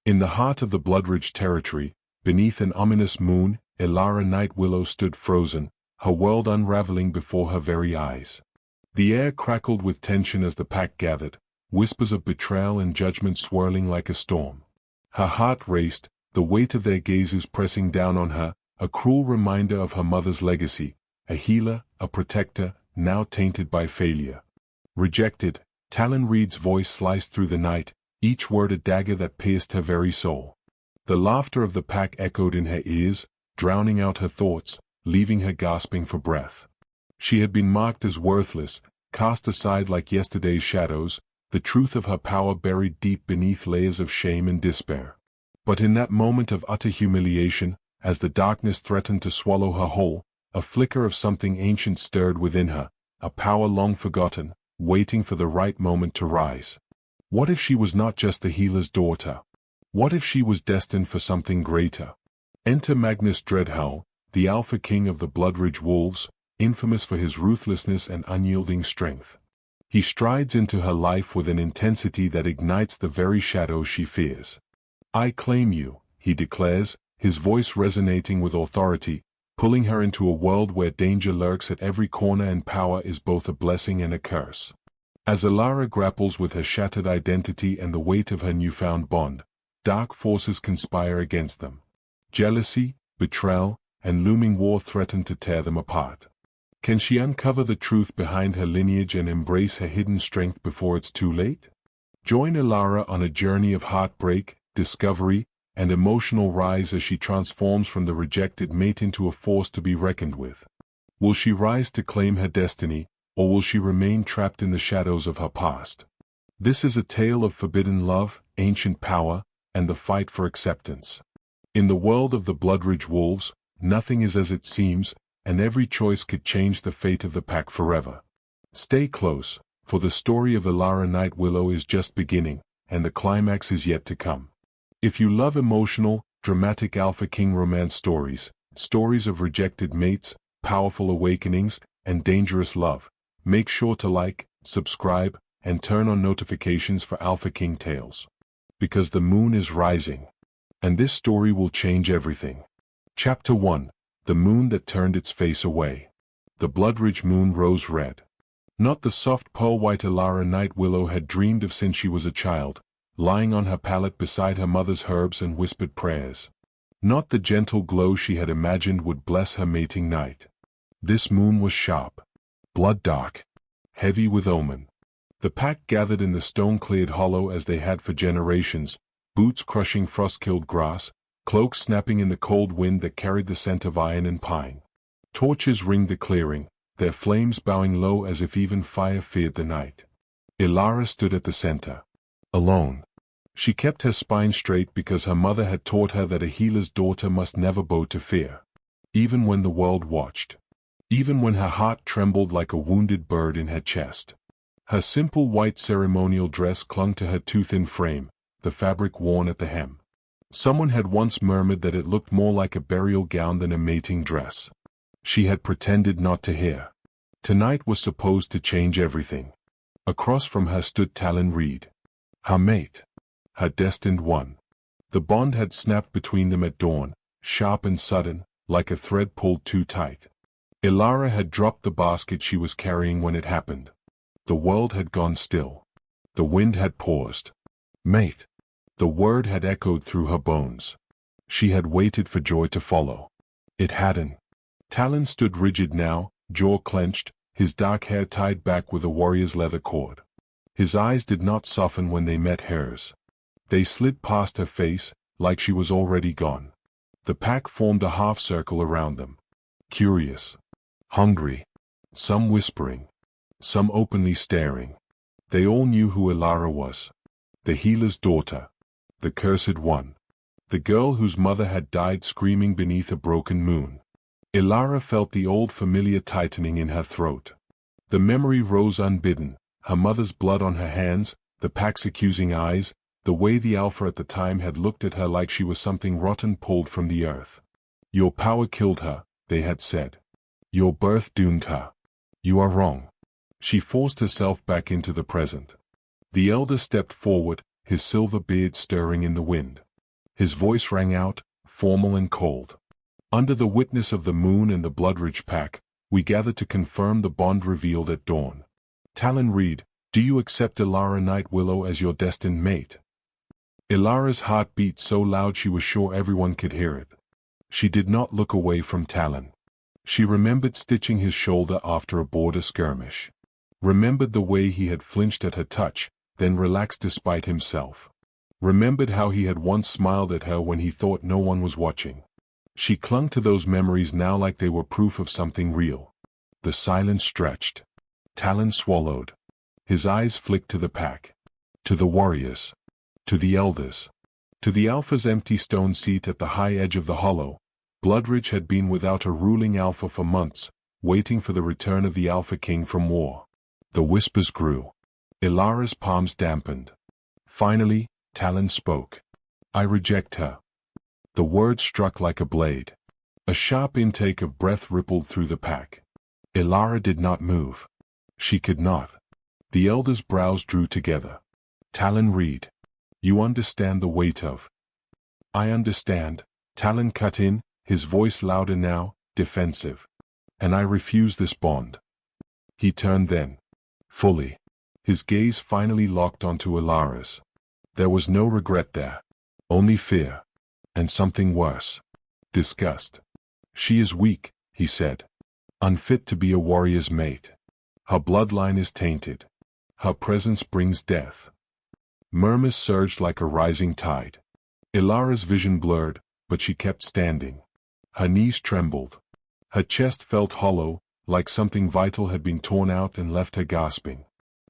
In the heart of the Bloodridge territory, beneath an ominous moon, Elara Nightwillow stood frozen, her world unraveling before her very eyes. The air crackled with tension as the pack gathered, whispers of betrayal and judgment swirling like a storm. Her heart raced, the weight of their gazes pressing down on her, a cruel reminder of her mother's legacy, a healer, a protector, now tainted by failure. Rejected, Talon Reed's voice sliced through the night, each word a dagger that pierced her very soul. The laughter of the pack echoed in her ears, drowning out her thoughts, leaving her gasping for breath. She had been marked as worthless, cast aside like yesterday's shadows, the truth of her power buried deep beneath layers of shame and despair. But in that moment of utter humiliation, as the darkness threatened to swallow her whole, a flicker of something ancient stirred within her, a power long forgotten, waiting for the right moment to rise. What if she was not just the healer's daughter? What if she was destined for something greater? Enter Magnus Dreadhowl, the Alpha King of the Bloodridge Wolves, infamous for his ruthlessness and unyielding strength. He strides into her life with an intensity that ignites the very shadows she fears. "I claim you," he declares, his voice resonating with authority, pulling her into a world where danger lurks at every corner and power is both a blessing and a curse. As Elara grapples with her shattered identity and the weight of her newfound bond, dark forces conspire against them. Jealousy, betrayal, and looming war threaten to tear them apart. Can she uncover the truth behind her lineage and embrace her hidden strength before it's too late? Join Elara on a journey of heartbreak, discovery, and emotional rise as she transforms from the rejected mate into a force to be reckoned with. Will she rise to claim her destiny, or will she remain trapped in the shadows of her past? This is a tale of forbidden love, ancient power, and the fight for acceptance. In the world of the Bloodridge Wolves, nothing is as it seems, and every choice could change the fate of the pack forever. Stay close, for the story of Elara Nightwillow is just beginning, and the climax is yet to come. If you love emotional, dramatic Alpha King romance stories, stories of rejected mates, powerful awakenings, and dangerous love, make sure to like, subscribe, and turn on notifications for Alpha King tales. Because the moon is rising. And this story will change everything. Chapter 1. The Moon That Turned Its Face Away. The Bloodridge moon rose red. Not the soft pearl-white Elara Nightwillow had dreamed of since she was a child, lying on her pallet beside her mother's herbs and whispered prayers. Not the gentle glow she had imagined would bless her mating night. This moon was sharp, blood-dark, heavy with omen. The pack gathered in the stone-cleared hollow as they had for generations, boots crushing frost-killed grass, cloaks snapping in the cold wind that carried the scent of iron and pine. Torches ringed the clearing, their flames bowing low as if even fire feared the night. Elara stood at the center. Alone. She kept her spine straight because her mother had taught her that a healer's daughter must never bow to fear. Even when the world watched. Even when her heart trembled like a wounded bird in her chest. Her simple white ceremonial dress clung to her too-thin frame, the fabric worn at the hem. Someone had once murmured that it looked more like a burial gown than a mating dress. She had pretended not to hear. Tonight was supposed to change everything. Across from her stood Talon Reed. Her mate. Her destined one. The bond had snapped between them at dawn, sharp and sudden, like a thread pulled too tight. Elara had dropped the basket she was carrying when it happened. The world had gone still. The wind had paused. Mate. The word had echoed through her bones. She had waited for joy to follow. It hadn't. Talon stood rigid now, jaw clenched, his dark hair tied back with a warrior's leather cord. His eyes did not soften when they met hers. They slid past her face, like she was already gone. The pack formed a half-circle around them. Curious. Hungry. Some whispering. Some openly staring. They all knew who Elara was. The healer's daughter. The cursed one. The girl whose mother had died screaming beneath a broken moon. Elara felt the old familiar tightening in her throat. The memory rose unbidden, her mother's blood on her hands, the pack's accusing eyes, the way the Alpha at the time had looked at her like she was something rotten pulled from the earth. Your power killed her, they had said. Your birth doomed her. You are wrong. She forced herself back into the present. The elder stepped forward, his silver beard stirring in the wind. His voice rang out, formal and cold. "Under the witness of the moon and the Bloodridge pack, we gather to confirm the bond revealed at dawn. Talon Reed, do you accept Elara Nightwillow as your destined mate?" Elara's heart beat so loud she was sure everyone could hear it. She did not look away from Talon. She remembered stitching his shoulder after a border skirmish. Remembered the way he had flinched at her touch, then relaxed despite himself. Remembered how he had once smiled at her when he thought no one was watching. She clung to those memories now like they were proof of something real. The silence stretched. Talon swallowed. His eyes flicked to the pack. To the warriors. To the elders. To the Alpha's empty stone seat at the high edge of the hollow. Bloodridge had been without a ruling Alpha for months, waiting for the return of the Alpha King from war. The whispers grew. Elara's palms dampened. Finally, Talon spoke. "I reject her." The word struck like a blade. A sharp intake of breath rippled through the pack. Elara did not move. She could not. The elders' brows drew together. "Talon Reed, you understand the weight of—" "I understand," Talon cut in, his voice louder now, defensive. "And I refuse this bond." He turned then. Fully. His gaze finally locked onto Elara's. There was no regret there. Only fear. And something worse. Disgust. "She is weak," he said. "Unfit to be a warrior's mate. Her bloodline is tainted. Her presence brings death." Murmurs surged like a rising tide. Elara's vision blurred, but she kept standing. Her knees trembled. Her chest felt hollow, like something vital had been torn out and left her gasping.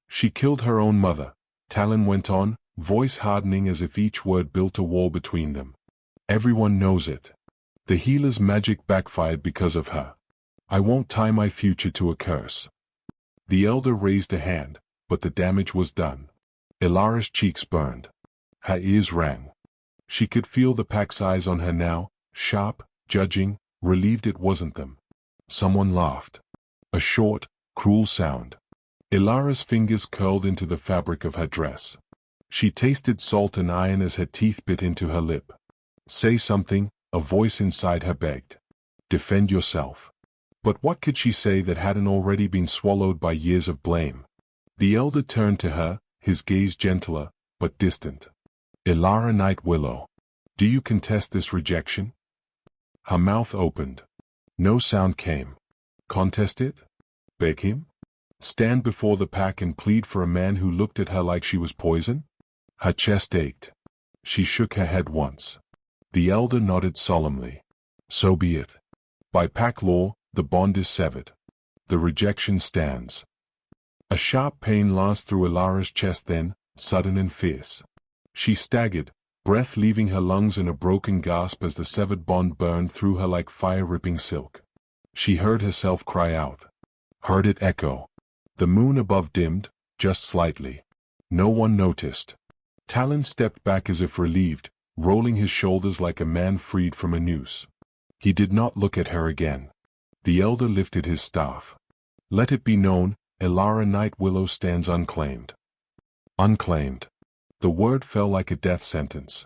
"She killed her own mother," Talon went on, voice hardening as if each word built a wall between them. "Everyone knows it. The healer's magic backfired because of her. I won't tie my future to a curse." The elder raised a hand, but the damage was done. Elara's cheeks burned. Her ears rang. She could feel the pack's eyes on her now, sharp, judging, relieved it wasn't them. Someone laughed. A short, cruel sound. Elara's fingers curled into the fabric of her dress. She tasted salt and iron as her teeth bit into her lip. "Say something," a voice inside her begged. "Defend yourself." But what could she say that hadn't already been swallowed by years of blame? The elder turned to her, his gaze gentler, but distant. "Elara Nightwillow, do you contest this rejection?" Her mouth opened. No sound came. Contest it? Beg him? Stand before the pack and plead for a man who looked at her like she was poison? Her chest ached. She shook her head once. The elder nodded solemnly. "So be it. By pack law, the bond is severed. The rejection stands." A sharp pain lanced through Elara's chest then, sudden and fierce. She staggered, breath leaving her lungs in a broken gasp as the severed bond burned through her like fire-ripping silk. She heard herself cry out. Heard it echo. The moon above dimmed, just slightly. No one noticed. Talon stepped back as if relieved, rolling his shoulders like a man freed from a noose. He did not look at her again. The elder lifted his staff. "Let it be known, Elara Nightwillow stands unclaimed." Unclaimed. The word fell like a death sentence.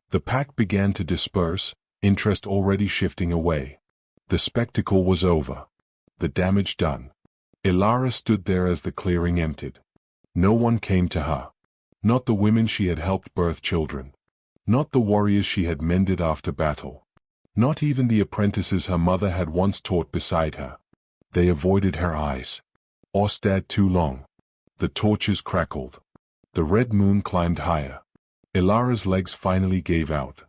The pack began to disperse, interest already shifting away. The spectacle was over. The damage done. Elara stood there as the clearing emptied. No one came to her. Not the women she had helped birth children. Not the warriors she had mended after battle. Not even the apprentices her mother had once taught beside her. They avoided her eyes. Or stared too long. The torches crackled. The red moon climbed higher. Elara's legs finally gave out.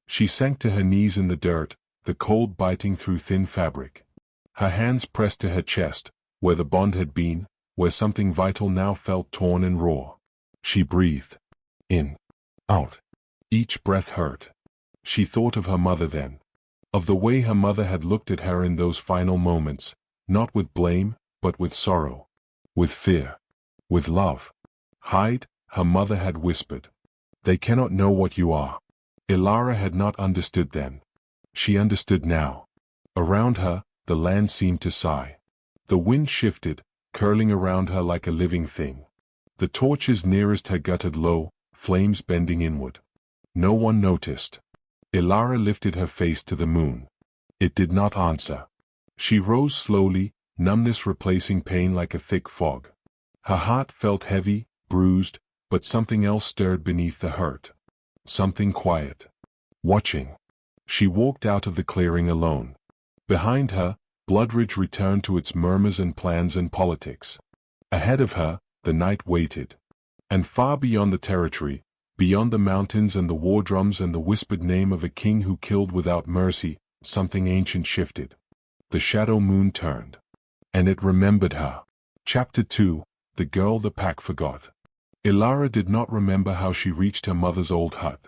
She sank to her knees in the dirt, the cold biting through thin fabric. Her hands pressed to her chest, where the bond had been, where something vital now felt torn and raw. She breathed. In. Out. Each breath hurt. She thought of her mother then. Of the way her mother had looked at her in those final moments, not with blame, but with sorrow. With fear. With love. "Hide," her mother had whispered. "They cannot know what you are." Elara had not understood then. She understood now. Around her, the land seemed to sigh. The wind shifted, curling around her like a living thing. The torches nearest her guttered low, flames bending inward. No one noticed. Elara lifted her face to the moon. It did not answer. She rose slowly, numbness replacing pain like a thick fog. Her heart felt heavy, bruised, but something else stirred beneath the hurt. Something quiet. Watching. She walked out of the clearing alone. Behind her, Bloodridge returned to its murmurs and plans and politics. Ahead of her, the night waited. And far beyond the territory, beyond the mountains and the war drums and the whispered name of a king who killed without mercy, something ancient shifted. The shadow moon turned. And it remembered her. Chapter 2, The Girl the Pack Forgot. Elara did not remember how she reached her mother's old hut.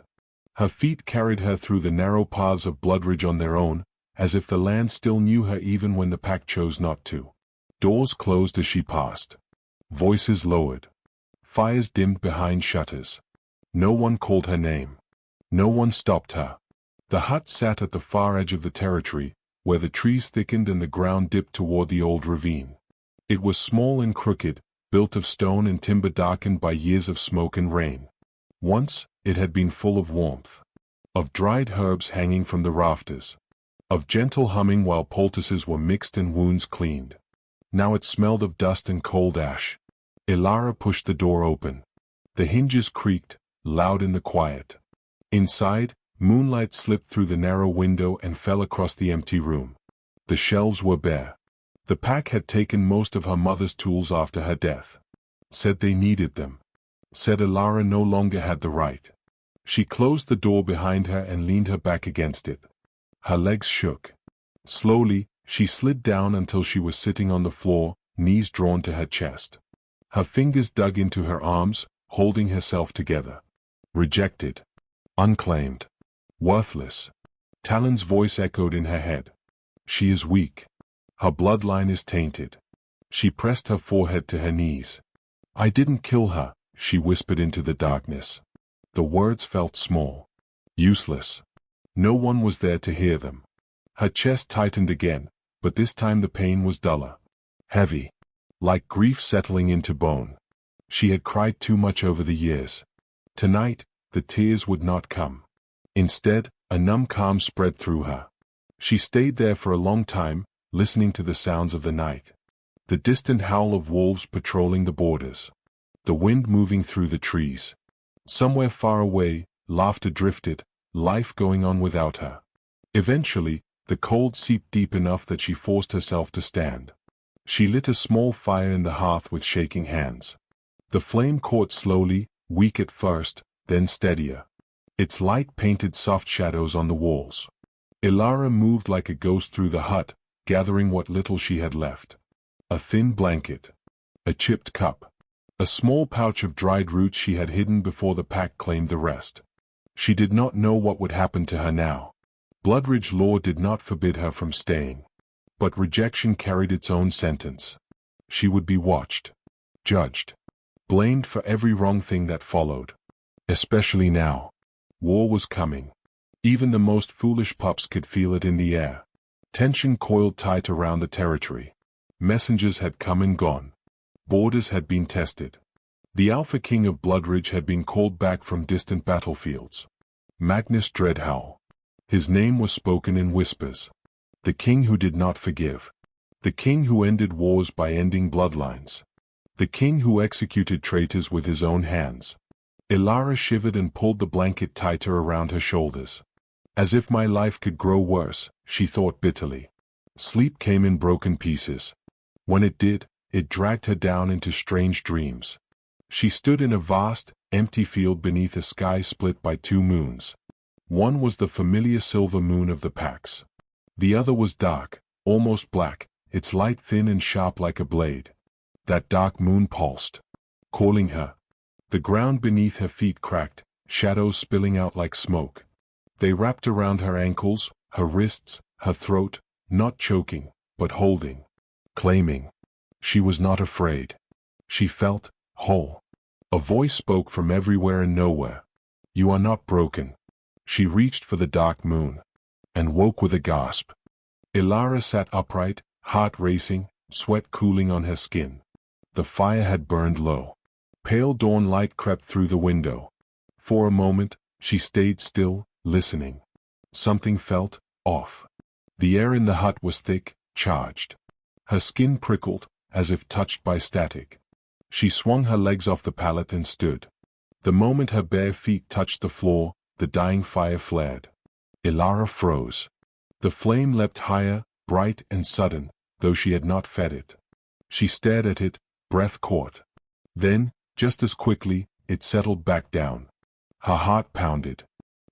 Her feet carried her through the narrow paths of Bloodridge on their own, as if the land still knew her even when the pack chose not to. Doors closed as she passed. Voices lowered. Fires dimmed behind shutters. No one called her name. No one stopped her. The hut sat at the far edge of the territory, where the trees thickened and the ground dipped toward the old ravine. It was small and crooked, built of stone and timber darkened by years of smoke and rain. Once, it had been full of warmth. Of dried herbs hanging from the rafters. Of gentle humming while poultices were mixed and wounds cleaned. Now it smelled of dust and cold ash. Elara pushed the door open. The hinges creaked, loud in the quiet. Inside, moonlight slipped through the narrow window and fell across the empty room. The shelves were bare. The pack had taken most of her mother's tools after her death. Said they needed them. Said Elara no longer had the right. She closed the door behind her and leaned her back against it. Her legs shook. Slowly, she slid down until she was sitting on the floor, knees drawn to her chest. Her fingers dug into her arms, holding herself together. Rejected. Unclaimed. Worthless. Talon's voice echoed in her head. She is weak. Her bloodline is tainted. She pressed her forehead to her knees. I didn't kill her, she whispered into the darkness. The words felt small. Useless. No one was there to hear them. Her chest tightened again, but this time the pain was duller. Heavy. Like grief settling into bone. She had cried too much over the years. Tonight, the tears would not come. Instead, a numb calm spread through her. She stayed there for a long time, listening to the sounds of the night. The distant howl of wolves patrolling the borders. The wind moving through the trees. Somewhere far away, laughter drifted, life going on without her. Eventually, the cold seeped deep enough that she forced herself to stand. She lit a small fire in the hearth with shaking hands. The flame caught slowly, weak at first, then steadier. Its light painted soft shadows on the walls. Elara moved like a ghost through the hut, gathering what little she had left. A thin blanket. A chipped cup. A small pouch of dried roots she had hidden before the pack claimed the rest. She did not know what would happen to her now. Bloodridge law did not forbid her from staying. But rejection carried its own sentence. She would be watched. Judged. Blamed for every wrong thing that followed. Especially now. War was coming. Even the most foolish pups could feel it in the air. Tension coiled tight around the territory. Messengers had come and gone. Borders had been tested. The Alpha King of Bloodridge had been called back from distant battlefields. Magnus Dreadhowl. His name was spoken in whispers. The king who did not forgive. The king who ended wars by ending bloodlines. The king who executed traitors with his own hands. Elara shivered and pulled the blanket tighter around her shoulders. As if my life could grow worse, she thought bitterly. Sleep came in broken pieces. When it did, it dragged her down into strange dreams. She stood in a vast, empty field beneath a sky split by two moons. One was the familiar silver moon of the packs. The other was dark, almost black, its light thin and sharp like a blade. That dark moon pulsed, calling her. The ground beneath her feet cracked, shadows spilling out like smoke. They wrapped around her ankles, her wrists, her throat, not choking, but holding, claiming. She was not afraid. She felt whole. A voice spoke from everywhere and nowhere. You are not broken. She reached for the dark moon, and woke with a gasp. Elara sat upright, heart racing, sweat cooling on her skin. The fire had burned low. Pale dawn light crept through the window. For a moment, she stayed still, listening. Something felt off. The air in the hut was thick, charged. Her skin prickled, as if touched by static. She swung her legs off the pallet and stood. The moment her bare feet touched the floor, the dying fire flared. Elara froze. The flame leapt higher, bright and sudden, though she had not fed it. She stared at it, breath caught. Then, just as quickly, it settled back down. Her heart pounded.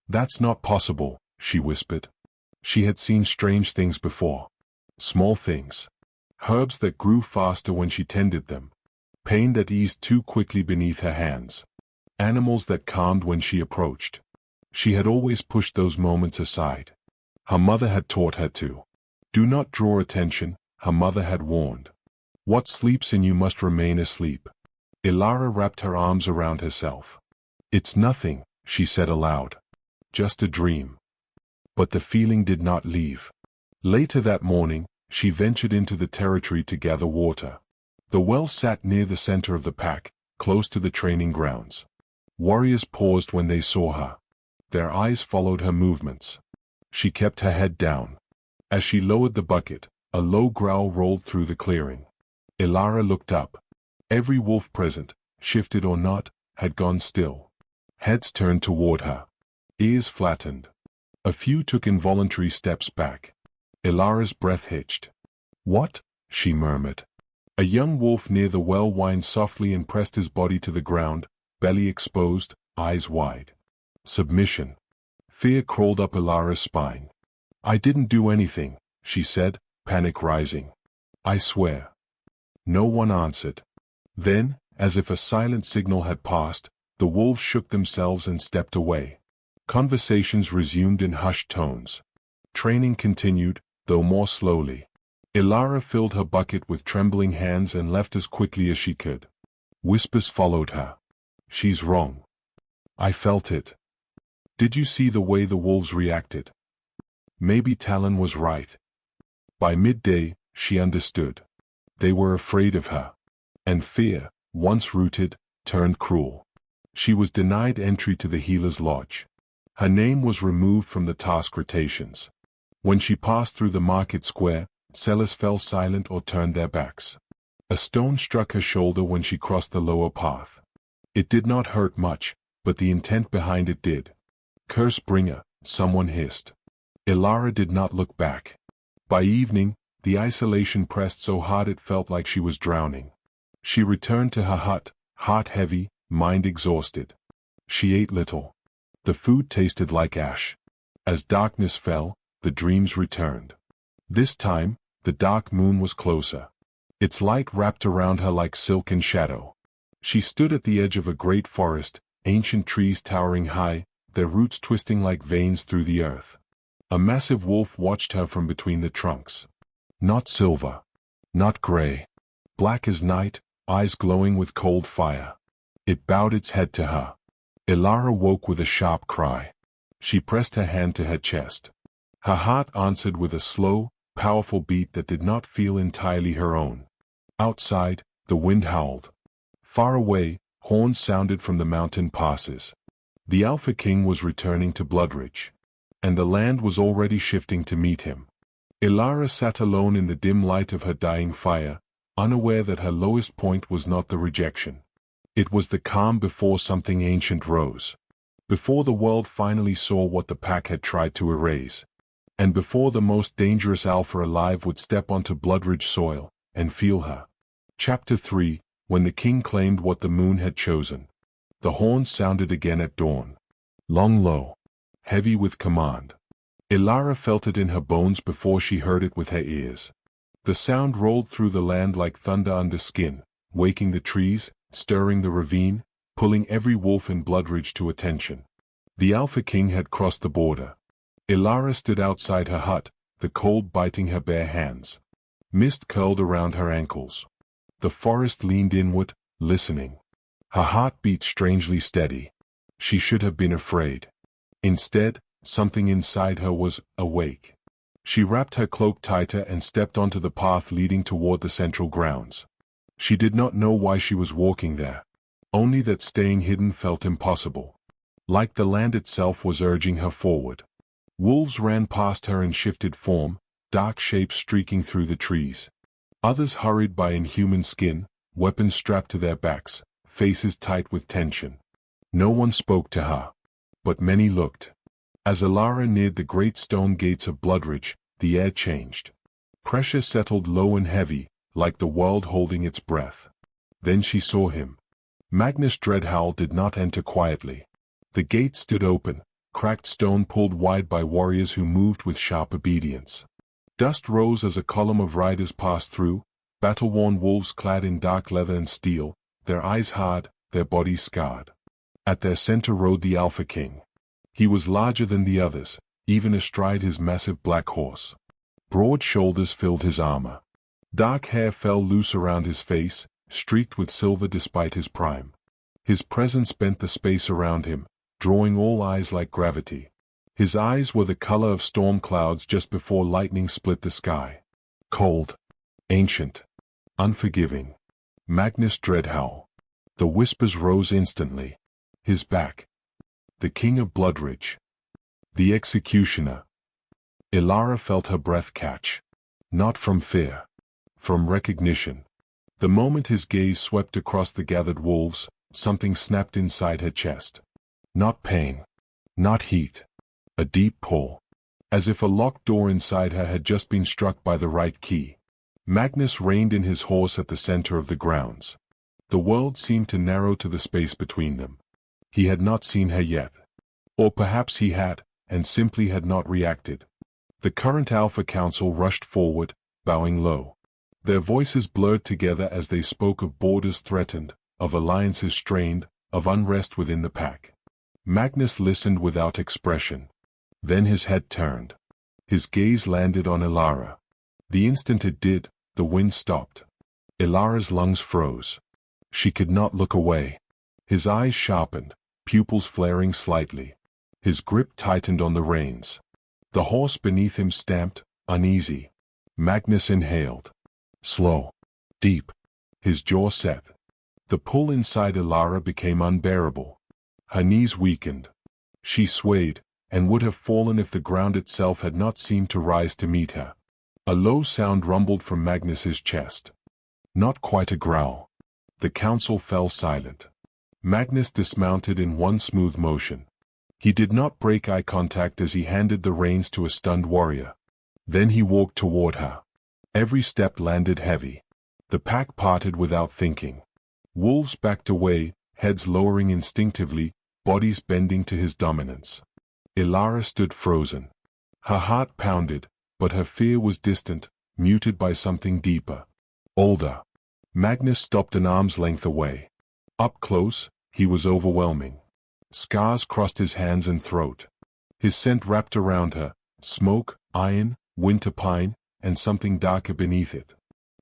"That's not possible," she whispered. She had seen strange things before. Small things. Herbs that grew faster when she tended them. Pain that eased too quickly beneath her hands. Animals that calmed when she approached. She had always pushed those moments aside. Her mother had taught her to. Do not draw attention, her mother had warned. What sleeps in you must remain asleep. Elara wrapped her arms around herself. "It's nothing," she said aloud. "Just a dream." But the feeling did not leave. Later that morning, she ventured into the territory to gather water. The well sat near the center of the pack, close to the training grounds. Warriors paused when they saw her. Their eyes followed her movements. She kept her head down. As she lowered the bucket, a low growl rolled through the clearing. Elara looked up. Every wolf present, shifted or not, had gone still. Heads turned toward her. Ears flattened. A few took involuntary steps back. Elara's breath hitched. "What?" she murmured. A young wolf near the well whined softly and pressed his body to the ground, belly exposed, eyes wide. Submission. Fear crawled up Elara's spine. "I didn't do anything," she said, panic rising. "I swear." No one answered. Then, as if a silent signal had passed, the wolves shook themselves and stepped away. Conversations resumed in hushed tones. Training continued, though more slowly. Elara filled her bucket with trembling hands and left as quickly as she could. Whispers followed her. "She's wrong. I felt it. Did you see the way the wolves reacted? Maybe Talon was right." By midday, she understood. They were afraid of her. And fear, once rooted, turned cruel. She was denied entry to the healer's lodge. Her name was removed from the task rotations. When she passed through the market square, sellers fell silent or turned their backs. A stone struck her shoulder when she crossed the lower path. It did not hurt much, but the intent behind it did. "Curse bringer," someone hissed. Elara did not look back. By evening, the isolation pressed so hard it felt like she was drowning. She returned to her hut, heart heavy, mind exhausted. She ate little. The food tasted like ash. As darkness fell, the dreams returned. This time, the dark moon was closer. Its light wrapped around her like silk and shadow. She stood at the edge of a great forest, ancient trees towering high, their roots twisting like veins through the earth. A massive wolf watched her from between the trunks. Not silver. Not gray. Black as night, eyes glowing with cold fire. It bowed its head to her. Elara woke with a sharp cry. She pressed her hand to her chest. Her heart answered with a slow, powerful beat that did not feel entirely her own. Outside, the wind howled. Far away, horns sounded from the mountain passes. The Alpha King was returning to Bloodridge. And the land was already shifting to meet him. Elara sat alone in the dim light of her dying fire, unaware that her lowest point was not the rejection. It was the calm before something ancient rose. Before the world finally saw what the pack had tried to erase. And before the most dangerous alpha alive would step onto Bloodridge soil, and feel her. Chapter 3, When the King claimed what the moon had chosen. The horns sounded again at dawn. Long low. Heavy with command. Elara felt it in her bones before she heard it with her ears. The sound rolled through the land like thunder under skin, waking the trees, stirring the ravine, pulling every wolf in Bloodridge to attention. The Alpha King had crossed the border. Elara stood outside her hut, the cold biting her bare hands. Mist curled around her ankles. The forest leaned inward, listening. Her heart beat strangely steady. She should have been afraid. Instead, something inside her was awake. She wrapped her cloak tighter and stepped onto the path leading toward the central grounds. She did not know why she was walking there. Only that staying hidden felt impossible. Like the land itself was urging her forward. Wolves ran past her in shifted form, dark shapes streaking through the trees. Others hurried by in human skin, weapons strapped to their backs, faces tight with tension. No one spoke to her, but many looked. As Elara neared the great stone gates of Bloodridge, the air changed. Pressure settled low and heavy, like the world holding its breath. Then she saw him. Magnus Dreadhowl did not enter quietly. The gate stood open, cracked stone pulled wide by warriors who moved with sharp obedience. Dust rose as a column of riders passed through, battle-worn wolves clad in dark leather and steel, their eyes hard, their bodies scarred. At their center rode the Alpha King. He was larger than the others, even astride his massive black horse. Broad shoulders filled his armor. Dark hair fell loose around his face, streaked with silver despite his prime. His presence bent the space around him, drawing all eyes like gravity. His eyes were the color of storm clouds just before lightning split the sky. Cold, ancient, unforgiving. Magnus Dreadhowl. The whispers rose instantly. His back. The King of Bloodridge. The executioner. Elara felt her breath catch. Not from fear. From recognition. The moment his gaze swept across the gathered wolves, something snapped inside her chest. Not pain. Not heat. A deep pull. As if a locked door inside her had just been struck by the right key. Magnus reined in his horse at the center of the grounds. The world seemed to narrow to the space between them. He had not seen her yet. Or perhaps he had, and simply had not reacted. The current Alpha Council rushed forward, bowing low. Their voices blurred together as they spoke of borders threatened, of alliances strained, of unrest within the pack. Magnus listened without expression. Then his head turned. His gaze landed on Elara. The instant it did, the wind stopped. Elara's lungs froze. She could not look away. His eyes sharpened, pupils flaring slightly. His grip tightened on the reins. The horse beneath him stamped, uneasy. Magnus inhaled. Slow. Deep. His jaw set. The pull inside Elara became unbearable. Her knees weakened. She swayed, and would have fallen if the ground itself had not seemed to rise to meet her. A low sound rumbled from Magnus's chest. Not quite a growl. The council fell silent. Magnus dismounted in one smooth motion. He did not break eye contact as he handed the reins to a stunned warrior. Then he walked toward her. Every step landed heavy. The pack parted without thinking. Wolves backed away, heads lowering instinctively, bodies bending to his dominance. Elara stood frozen. Her heart pounded, but her fear was distant, muted by something deeper. Older. Magnus stopped an arm's length away. Up close, he was overwhelming. Scars crossed his hands and throat. His scent wrapped around her, smoke, iron, winter pine, and something darker beneath it.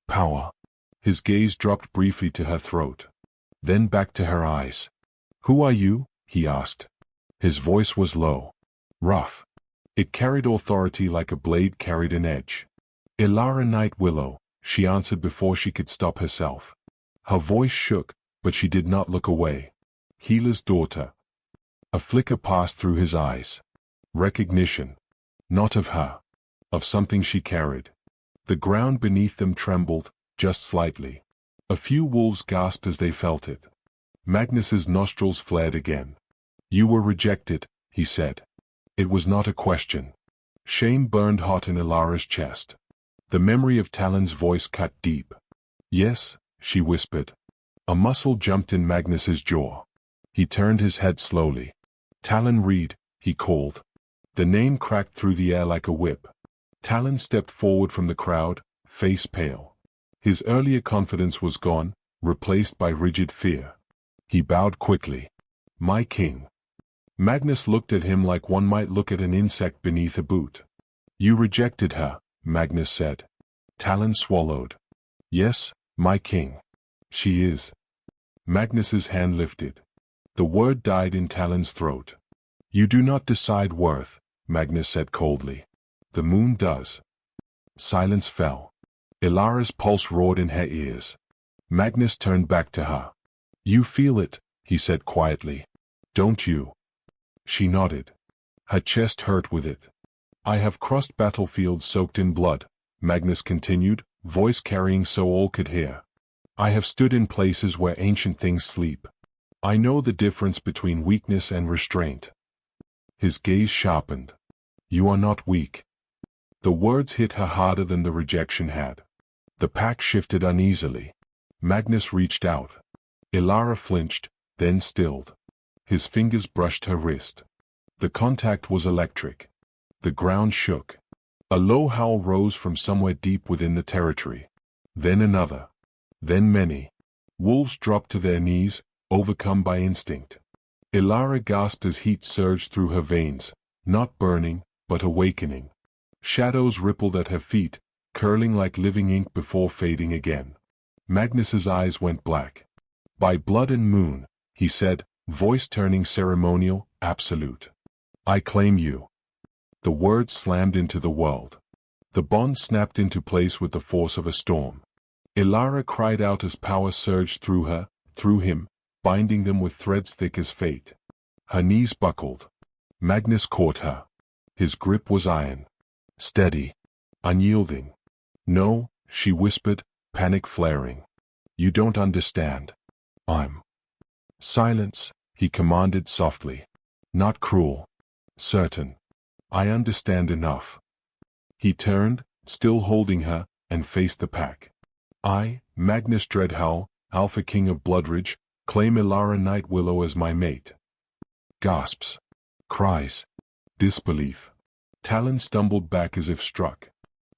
Power. His gaze dropped briefly to her throat. Then back to her eyes. "Who are you?" he asked. His voice was low. Rough. It carried authority like a blade carried an edge. "Elara Nightwillow," she answered before she could stop herself. Her voice shook, but she did not look away. "Healer's daughter." A flicker passed through his eyes. Recognition. Not of her. Of something she carried. The ground beneath them trembled, just slightly. A few wolves gasped as they felt it. Magnus's nostrils flared again. "You were rejected," he said. It was not a question. Shame burned hot in Elara's chest. The memory of Talon's voice cut deep. "Yes," she whispered. A muscle jumped in Magnus's jaw. He turned his head slowly. "Talon Reed," he called. The name cracked through the air like a whip. Talon stepped forward from the crowd, face pale. His earlier confidence was gone, replaced by rigid fear. He bowed quickly. "My king." Magnus looked at him like one might look at an insect beneath a boot. "You rejected her," Magnus said. Talon swallowed. "Yes, my king. She is." Magnus's hand lifted. The word died in Talon's throat. "You do not decide worth," Magnus said coldly. "The moon does." Silence fell. Elara's pulse roared in her ears. Magnus turned back to her. "You feel it," he said quietly. "Don't you?" She nodded. Her chest hurt with it. I have crossed battlefields soaked in blood, Magnus continued, voice carrying so all could hear. I have stood in places where ancient things sleep. I know the difference between weakness and restraint. His gaze sharpened. You are not weak. The words hit her harder than the rejection had. The pack shifted uneasily. Magnus reached out. Elara flinched, then stilled. His fingers brushed her wrist. The contact was electric. The ground shook. A low howl rose from somewhere deep within the territory. Then another. Then many. Wolves dropped to their knees, overcome by instinct. Elara gasped as heat surged through her veins, not burning, but awakening. Shadows rippled at her feet, curling like living ink before fading again. Magnus's eyes went black. By blood and moon, he said, voice turning ceremonial, absolute. I claim you. The words slammed into the world. The bond snapped into place with the force of a storm. Elara cried out as power surged through her, through him, binding them with threads thick as fate. Her knees buckled. Magnus caught her. His grip was iron. Steady. Unyielding. No, she whispered, panic flaring. You don't understand. I'm. Silence, he commanded softly. Not cruel. Certain. I understand enough. He turned, still holding her, and faced the pack. I, Magnus Dreadhowl, Alpha King of Bloodridge, claim Elara Nightwillow as my mate. Gasps. Cries. Disbelief. Talon stumbled back as if struck.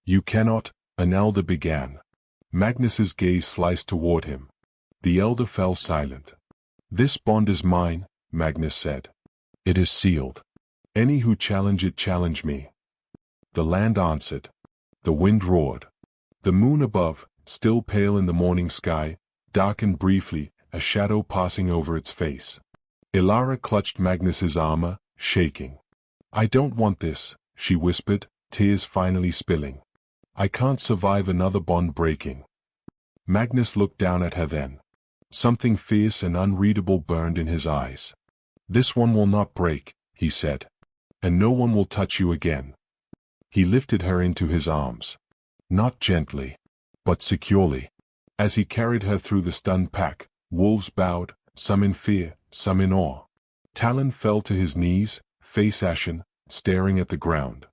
You cannot, an elder began. Magnus's gaze sliced toward him. The elder fell silent. This bond is mine, Magnus said. It is sealed. Any who challenge it challenge me. The land answered. The wind roared. The moon above, still pale in the morning sky, darkened briefly, a shadow passing over its face. Elara clutched Magnus's armor, shaking. I don't want this, she whispered, tears finally spilling. I can't survive another bond breaking. Magnus looked down at her then. Something fierce and unreadable burned in his eyes. This one will not break, he said. And no one will touch you again. He lifted her into his arms. Not gently, but securely. As he carried her through the stunned pack, wolves bowed, some in fear, some in awe. Talon fell to his knees, face ashen, staring at the ground.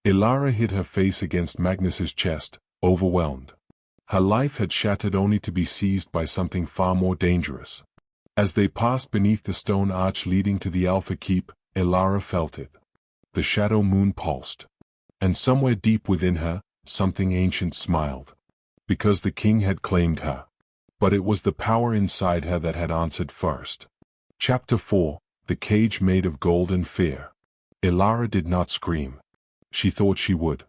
Elara hid her face against Magnus's chest, overwhelmed. Her life had shattered only to be seized by something far more dangerous. As they passed beneath the stone arch leading to the Alpha Keep, Elara felt it. The shadow moon pulsed. And somewhere deep within her, something ancient smiled. Because the king had claimed her. But it was the power inside her that had answered first. Chapter 4, The Cage Made of Gold and Fear. Elara did not scream. She thought she would.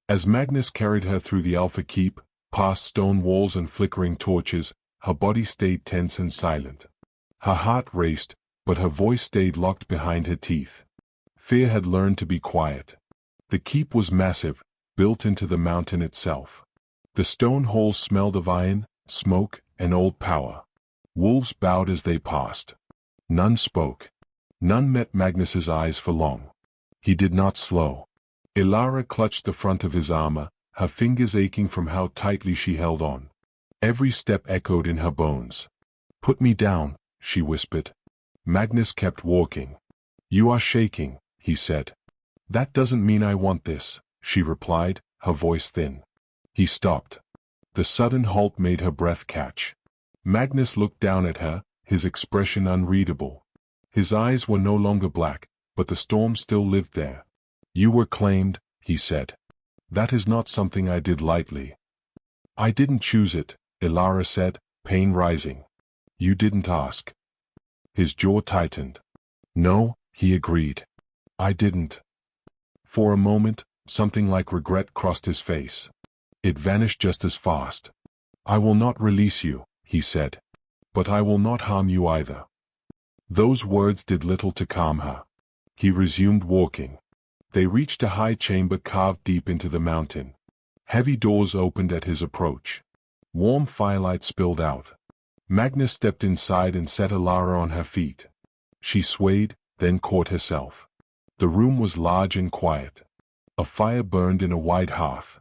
As Magnus carried her through the Alpha Keep, past stone walls and flickering torches, her body stayed tense and silent. Her heart raced, but her voice stayed locked behind her teeth. Fear had learned to be quiet. The keep was massive, built into the mountain itself. The stone halls smelled of iron, smoke, and old power. Wolves bowed as they passed. None spoke. None met Magnus's eyes for long. He did not slow. Elara clutched the front of his armor, her fingers aching from how tightly she held on. Every step echoed in her bones. Put me down, she whispered. Magnus kept walking. You are shaking, he said. That doesn't mean I want this, she replied, her voice thin. He stopped. The sudden halt made her breath catch. Magnus looked down at her, his expression unreadable. His eyes were no longer black, but the storm still lived there. You were claimed, he said. That is not something I did lightly. I didn't choose it, Elara said, pain rising. You didn't ask. His jaw tightened. No, he agreed. I didn't. For a moment, something like regret crossed his face. It vanished just as fast. I will not release you, he said. But I will not harm you either. Those words did little to calm her. He resumed walking. They reached a high chamber carved deep into the mountain. Heavy doors opened at his approach. Warm firelight spilled out. Magnus stepped inside and set Elara on her feet. She swayed, then caught herself. The room was large and quiet. A fire burned in a wide hearth.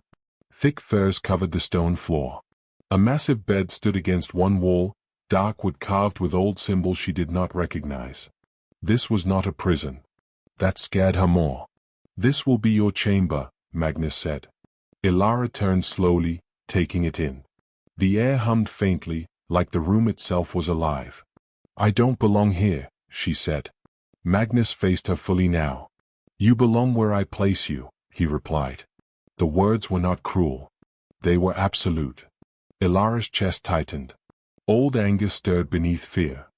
Thick furs covered the stone floor. A massive bed stood against one wall, dark wood carved with old symbols she did not recognize. This was not a prison. That scared her more. "This will be your chamber," Magnus said. Elara turned slowly, taking it in. The air hummed faintly, like the room itself was alive. "I don't belong here," she said. Magnus faced her fully now. "You belong where I place you," he replied. The words were not cruel. They were absolute. Elara's chest tightened. Old anger stirred beneath fear.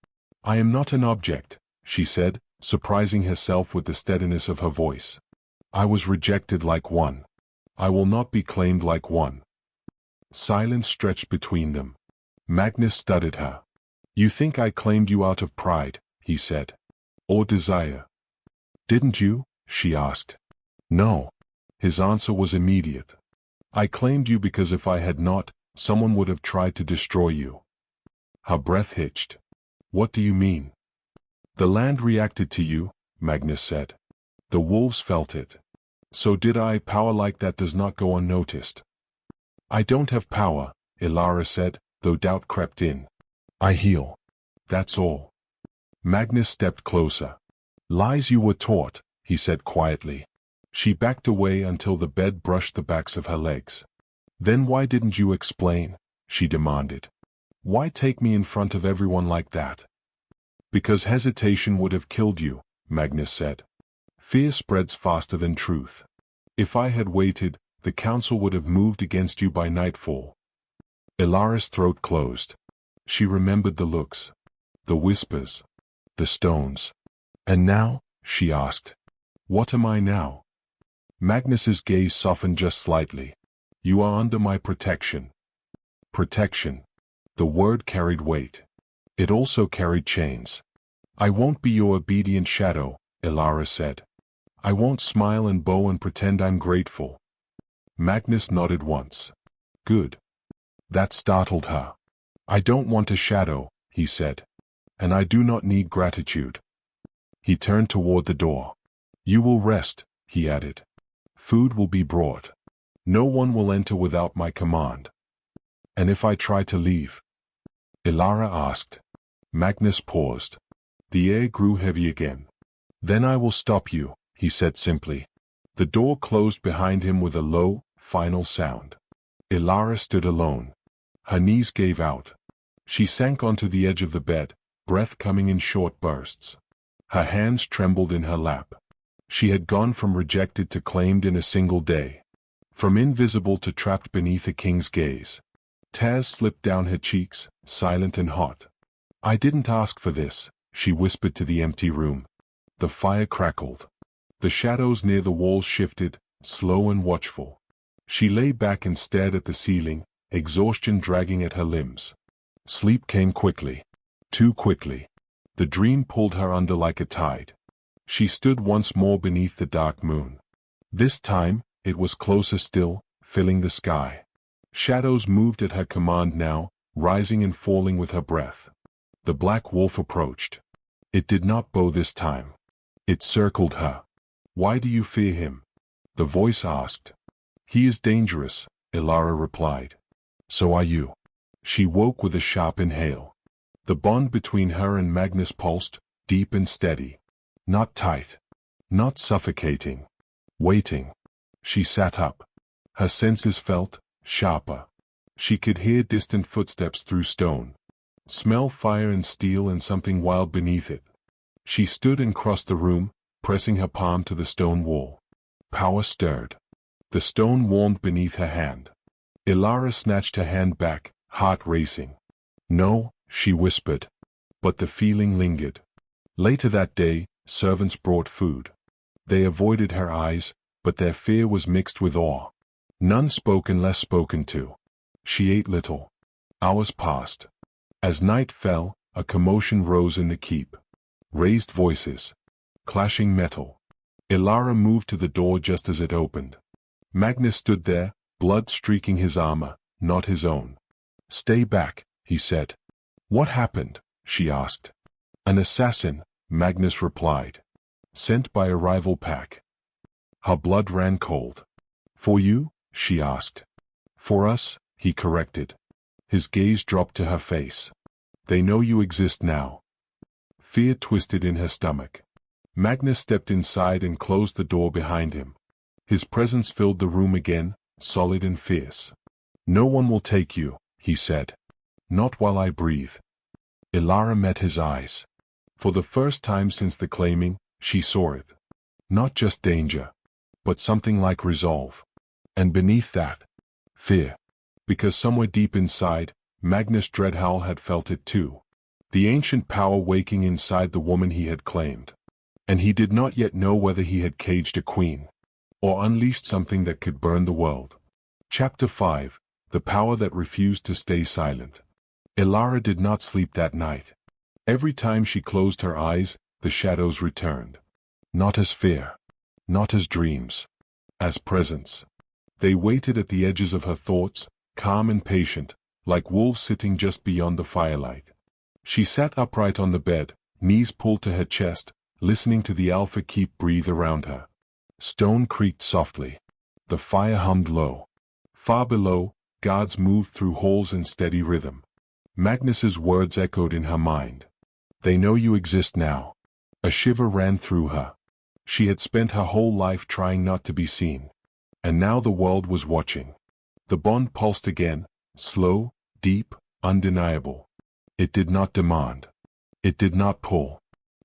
"I am not an object," she said, surprising herself with the steadiness of her voice. "I was rejected like one. I will not be claimed like one." Silence stretched between them. Magnus studied her. "You think I claimed you out of pride," he said. "Or desire?" "Didn't you?" she asked. "No." His answer was immediate. "I claimed you because if I had not, someone would have tried to destroy you." Her breath hitched. "What do you mean?" "The land reacted to you," Magnus said. "The wolves felt it. So did I. Power like that does not go unnoticed." "I don't have power," Elara said, though doubt crept in. "I heal. That's all." Magnus stepped closer. "Lies you were taught," he said quietly. She backed away until the bed brushed the backs of her legs. "Then why didn't you explain?" she demanded. "Why take me in front of everyone like that?" "Because hesitation would have killed you," Magnus said. "Fear spreads faster than truth. If I had waited, the council would have moved against you by nightfall." Elara's throat closed. She remembered the looks, the whispers, the stones. "And now?" she asked. "What am I now?" Magnus's gaze softened just slightly. "You are under my protection." Protection. The word carried weight. It also carried chains. "I won't be your obedient shadow," Elara said. "I won't smile and bow and pretend I'm grateful." Magnus nodded once. "Good." That startled her. "I don't want a shadow," he said. "And I do not need gratitude." He turned toward the door. "You will rest," he added. "Food will be brought. No one will enter without my command." "And if I try to leave?" Elara asked. Magnus paused. The air grew heavy again. "Then I will stop you," he said simply. The door closed behind him with a low, final sound. Elara stood alone. Her knees gave out. She sank onto the edge of the bed, breath coming in short bursts. Her hands trembled in her lap. She had gone from rejected to claimed in a single day. From invisible to trapped beneath a king's gaze. Tears slipped down her cheeks, silent and hot. "I didn't ask for this," she whispered to the empty room. The fire crackled. The shadows near the walls shifted, slow and watchful. She lay back and stared at the ceiling, exhaustion dragging at her limbs. Sleep came quickly. Too quickly. The dream pulled her under like a tide. She stood once more beneath the dark moon. This time, it was closer still, filling the sky. Shadows moved at her command now, rising and falling with her breath. The black wolf approached. It did not bow this time. It circled her. "Why do you fear him?" the voice asked. "He is dangerous," Elara replied. "So are you." She woke with a sharp inhale. The bond between her and Magnus pulsed, deep and steady. Not tight. Not suffocating. Waiting. She sat up. Her senses felt sharper. She could hear distant footsteps through stone. Smell fire and steel and something wild beneath it. She stood and crossed the room, pressing her palm to the stone wall. Power stirred. The stone warmed beneath her hand. Elara snatched her hand back, heart racing. "No," she whispered. But the feeling lingered. Later that day, servants brought food. They avoided her eyes, but their fear was mixed with awe. None spoke unless spoken to. She ate little. Hours passed. As night fell, a commotion rose in the keep. Raised voices. Clashing metal. Elara moved to the door just as it opened. Magnus stood there, blood streaking his armor, not his own. "Stay back," he said. "What happened?" she asked. "An assassin," Magnus replied. "Sent by a rival pack." Her blood ran cold. "For you?" she asked. "For us," he corrected. His gaze dropped to her face. "They know you exist now." Fear twisted in her stomach. Magnus stepped inside and closed the door behind him. His presence filled the room again, solid and fierce. "No one will take you," he said. "Not while I breathe." Elara met his eyes. For the first time since the claiming, she saw it. Not just danger, but something like resolve. And beneath that, fear. Because somewhere deep inside, Magnus Dreadhowl had felt it too. The ancient power waking inside the woman he had claimed. And he did not yet know whether he had caged a queen, or unleashed something that could burn the world. Chapter 5. The Power That Refused to Stay Silent. Elara did not sleep that night. Every time she closed her eyes, the shadows returned. Not as fear. Not as dreams. As presence. They waited at the edges of her thoughts, calm and patient, like wolves sitting just beyond the firelight. She sat upright on the bed, knees pulled to her chest, listening to the alpha keep breathe around her. Stone creaked softly. The fire hummed low. Far below, guards moved through halls in steady rhythm. Magnus's words echoed in her mind. "They know you exist now." A shiver ran through her. She had spent her whole life trying not to be seen. And now the world was watching. The bond pulsed again, slow, deep, undeniable. It did not demand. It did not pull.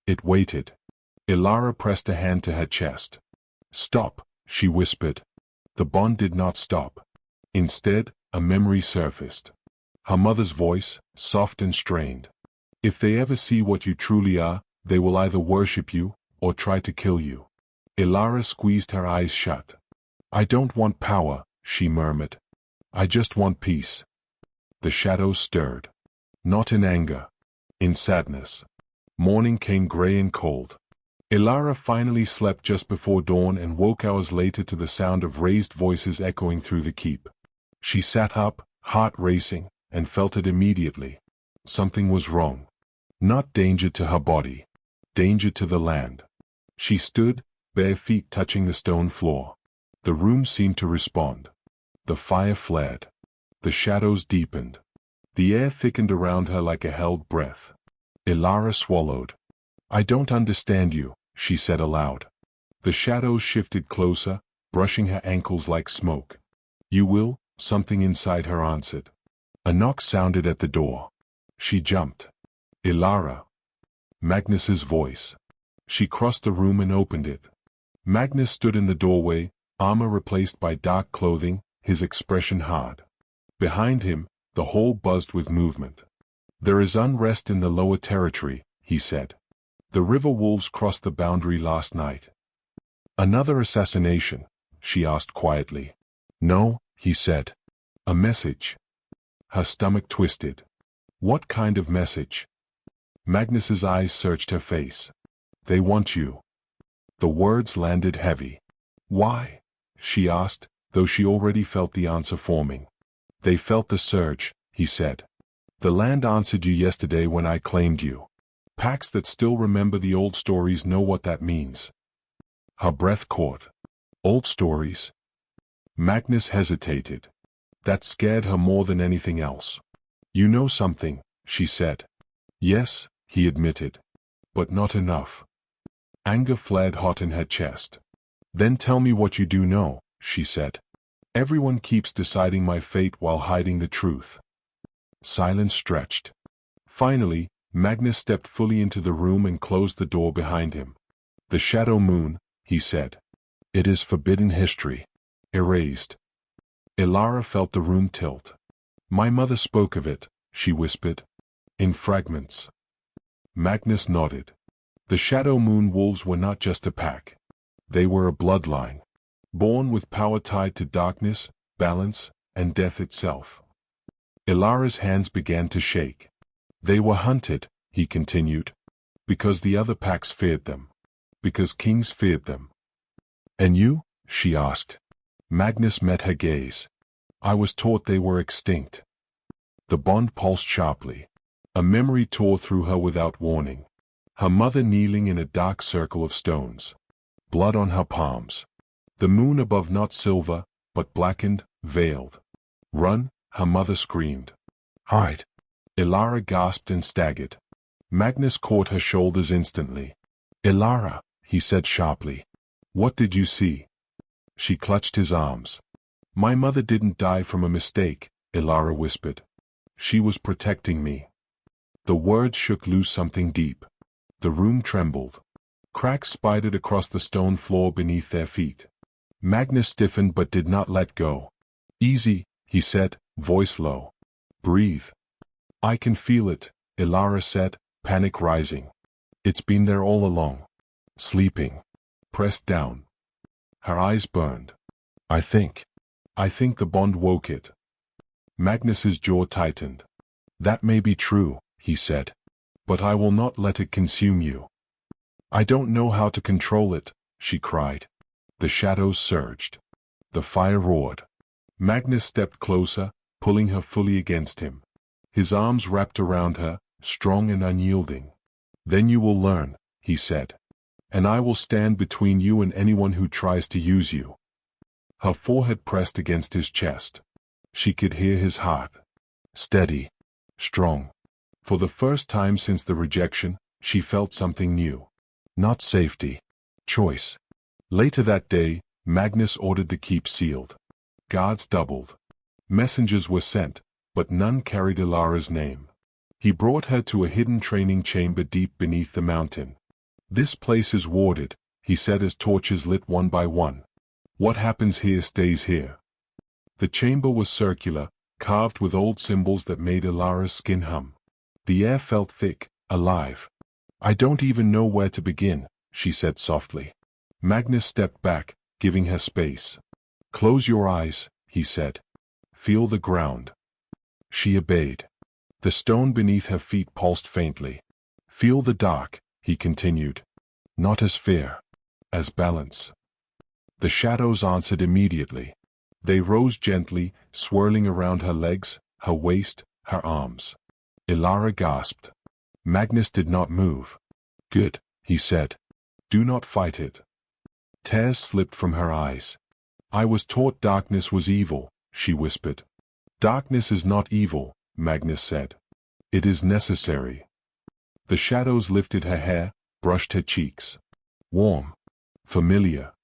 It waited. Elara pressed a hand to her chest. "Stop," she whispered. The bond did not stop. Instead, a memory surfaced. Her mother's voice, soft and strained. "If they ever see what you truly are, they will either worship you, or try to kill you." Elara squeezed her eyes shut. "I don't want power," she murmured. "I just want peace." The shadows stirred. Not in anger. In sadness. Morning came gray and cold. Elara finally slept just before dawn and woke hours later to the sound of raised voices echoing through the keep. She sat up, heart racing, and felt it immediately. Something was wrong. Not danger to her body. Danger to the land. She stood, bare feet touching the stone floor. The room seemed to respond. The fire flared. The shadows deepened. The air thickened around her like a held breath. Elara swallowed. "I don't understand you," she said aloud. The shadows shifted closer, brushing her ankles like smoke. "You will," something inside her answered. A knock sounded at the door. She jumped. "Elara." Magnus's voice. She crossed the room and opened it. Magnus stood in the doorway, armor replaced by dark clothing, his expression hard. Behind him, the hall buzzed with movement. "There is unrest in the lower territory," he said. "The river wolves crossed the boundary last night." "Another assassination?" she asked quietly. "No," he said. "A message." Her stomach twisted. "What kind of message?" Magnus's eyes searched her face. "They want you." The words landed heavy. "Why?" she asked, though she already felt the answer forming. "They felt the surge," he said. "The land answered you yesterday when I claimed you. Packs that still remember the old stories know what that means." Her breath caught. "Old stories?" Magnus hesitated. That scared her more than anything else. "You know something," she said. "Yes," he admitted. "But not enough." Anger flared hot in her chest. "Then tell me what you do know," she said. "Everyone keeps deciding my fate while hiding the truth." Silence stretched. Finally, Magnus stepped fully into the room and closed the door behind him. "The shadow moon," he said. "It is forbidden history. Erased." Elara felt the room tilt. "My mother spoke of it," she whispered. "In fragments." Magnus nodded. The shadow moon wolves were not just a pack. They were a bloodline. Born with power tied to darkness, balance, and death itself. Elara's hands began to shake. "They were hunted," he continued. "Because the other packs feared them. Because kings feared them." "And you?" she asked. Magnus met her gaze. "I was taught they were extinct." The bond pulsed sharply. A memory tore through her without warning. Her mother kneeling in a dark circle of stones. Blood on her palms. The moon above not silver, but blackened, veiled. "Run," her mother screamed. "Hide." Elara gasped and staggered. Magnus caught her shoulders instantly. "Elara," he said sharply. "What did you see?" She clutched his arms. "My mother didn't die from a mistake," Elara whispered. "She was protecting me." The words shook loose something deep. The room trembled. Cracks spidered across the stone floor beneath their feet. Magnus stiffened but did not let go. "Easy," he said, voice low. "Breathe." "I can feel it," Elara said, panic rising. "It's been there all along. Sleeping. Pressed down." Her eyes burned. I think the bond woke it." Magnus's jaw tightened. "That may be true," he said. "But I will not let it consume you." "I don't know how to control it," she cried. The shadows surged. The fire roared. Magnus stepped closer, pulling her fully against him. His arms wrapped around her, strong and unyielding. "Then you will learn," he said. "And I will stand between you and anyone who tries to use you." Her forehead pressed against his chest. She could hear his heart. Steady. Strong. For the first time since the rejection, she felt something new. Not safety. Choice. Later that day, Magnus ordered the keep sealed. Guards doubled. Messengers were sent, but none carried Elara's name. He brought her to a hidden training chamber deep beneath the mountain. "This place is warded," he said as torches lit one by one. "What happens here stays here." The chamber was circular, carved with old symbols that made Elara's skin hum. The air felt thick, alive. "I don't even know where to begin," she said softly. Magnus stepped back, giving her space. "Close your eyes," he said. "Feel the ground." She obeyed. The stone beneath her feet pulsed faintly. "Feel the dark," he continued. "Not as fear. As balance." The shadows answered immediately. They rose gently, swirling around her legs, her waist, her arms. Elara gasped. Magnus did not move. "Good," he said. "Do not fight it." Tears slipped from her eyes. "I was taught darkness was evil," she whispered. "Darkness is not evil," Magnus said. "It is necessary." The shadows lifted her hair, brushed her cheeks. Warm. Familiar.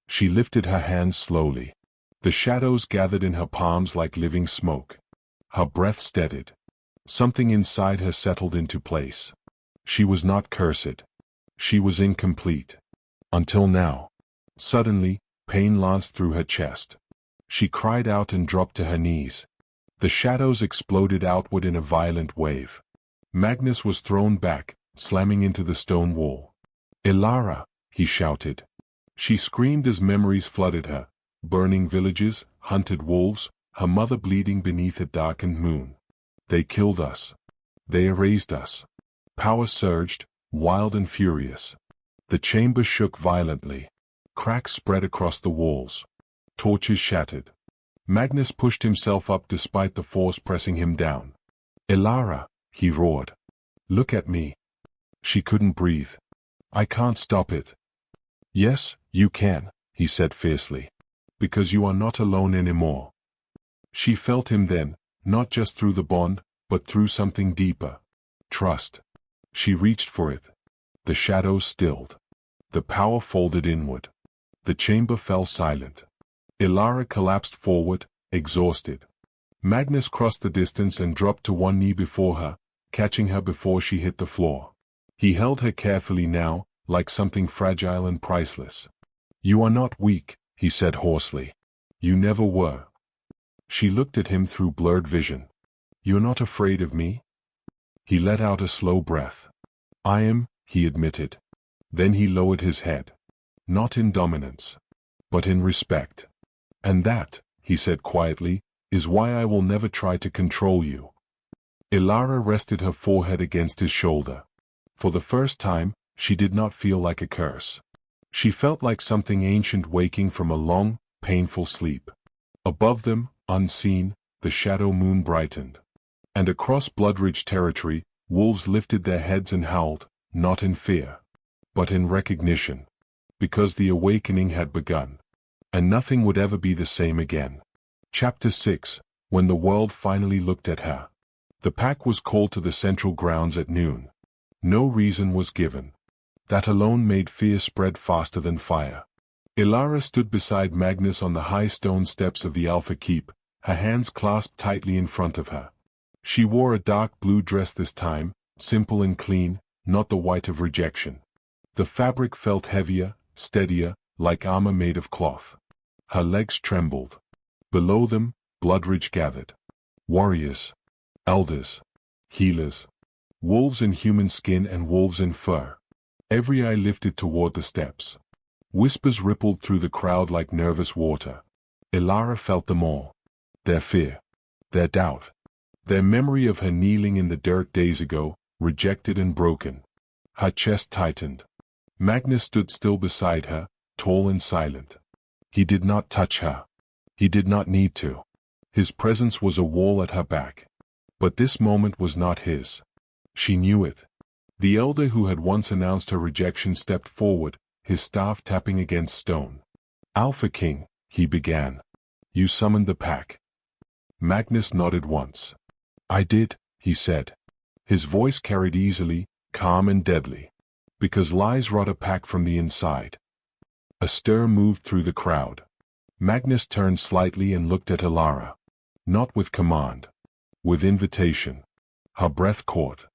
She lifted her hands slowly. The shadows gathered in her palms like living smoke. Her breath steadied. Something inside her settled into place. She was not cursed. She was incomplete. Until now. Suddenly, pain lanced through her chest. She cried out and dropped to her knees. The shadows exploded outward in a violent wave. Magnus was thrown back, slamming into the stone wall. "Elara!" he shouted. She screamed as memories flooded her. Burning villages, hunted wolves, her mother bleeding beneath a darkened moon. "They killed us. They erased us." Power surged, wild and furious. The chamber shook violently. Cracks spread across the walls. Torches shattered. Magnus pushed himself up despite the force pressing him down. "Elara!" he roared. "Look at me." She couldn't breathe. "I can't stop it." "Yes, you can," he said fiercely. "Because you are not alone anymore." She felt him then, not just through the bond, but through something deeper. Trust. She reached for it. The shadows stilled. The power folded inward. The chamber fell silent. Elara collapsed forward, exhausted. Magnus crossed the distance and dropped to one knee before her, catching her before she hit the floor. He held her carefully now, like something fragile and priceless. "You are not weak," he said hoarsely. "You never were." She looked at him through blurred vision. "You're not afraid of me?" He let out a slow breath. "I am," he admitted. Then he lowered his head. "Not in dominance, but in respect. And that," he said quietly, "is why I will never try to control you." Elara rested her forehead against his shoulder. For the first time, she did not feel like a curse. She felt like something ancient waking from a long, painful sleep. Above them, unseen, the shadow moon brightened. And across Bloodridge territory, wolves lifted their heads and howled, not in fear, but in recognition. Because the awakening had begun. and nothing would ever be the same again. Chapter 6. When the world finally looked at her. The pack was called to the central grounds at noon. No reason was given. That alone made fear spread faster than fire. Elara stood beside Magnus on the high stone steps of the Alpha Keep, her hands clasped tightly in front of her. She wore a dark blue dress this time, simple and clean, not the white of rejection. The fabric felt heavier, steadier, like armor made of cloth. Her legs trembled. Below them, Bloodridge gathered. Warriors, elders, healers, wolves in human skin and wolves in fur. Every eye lifted toward the steps. Whispers rippled through the crowd like nervous water. Elara felt them all. Their fear, their doubt, their memory of her kneeling in the dirt days ago, rejected and broken. Her chest tightened. Magnus stood still beside her, tall and silent. He did not touch her. He did not need to. His presence was a wall at her back. But this moment was not his. She knew it. The elder who had once announced her rejection stepped forward, his staff tapping against stone. "Alpha King," he began. "You summoned the pack." Magnus nodded once. "I did," he said. His voice carried easily, calm and deadly. "Because lies rot a pack from the inside." A stir moved through the crowd. Magnus turned slightly and looked at Elara. Not with command. With invitation. Her breath caught.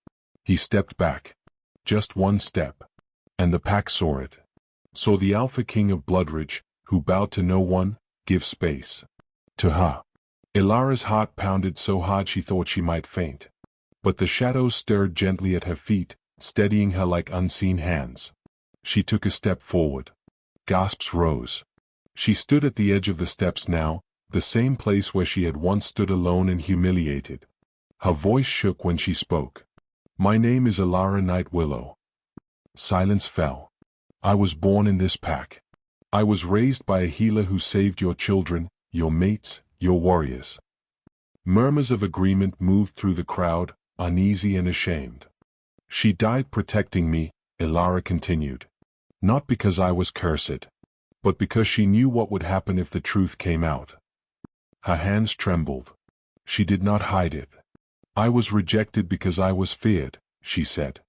He stepped back. Just one step. And the pack saw it. Saw the Alpha King of Bloodridge, who bowed to no one, give space. To her. Elara's heart pounded so hard she thought she might faint. But the shadows stirred gently at her feet, steadying her like unseen hands. She took a step forward. Gasps rose. She stood at the edge of the steps now, the same place where she had once stood alone and humiliated. Her voice shook when she spoke. "My name is Elara Nightwillow." Silence fell. "I was born in this pack. I was raised by a healer who saved your children, your mates, your warriors." Murmurs of agreement moved through the crowd, uneasy and ashamed. "She died protecting me," Elara continued. "Not because I was cursed, but because she knew what would happen if the truth came out." Her hands trembled. She did not hide it. "I was rejected because I was feared," she said.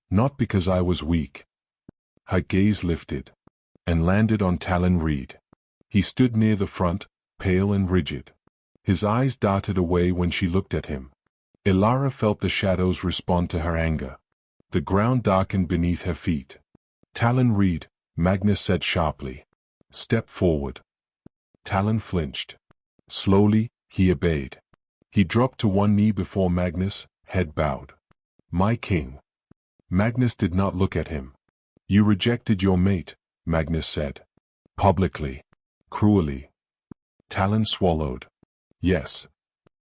"Not because I was weak." Her gaze lifted and landed on Talon Reed. He stood near the front, pale and rigid. His eyes darted away when she looked at him. Elara felt the shadows respond to her anger. The ground darkened beneath her feet. "Talon Reed," Magnus said sharply. "Step forward." Talon flinched. Slowly, he obeyed. He dropped to one knee before Magnus, head bowed. "My king." Magnus did not look at him. "You rejected your mate," Magnus said. "Publicly. Cruelly." Talon swallowed. "Yes."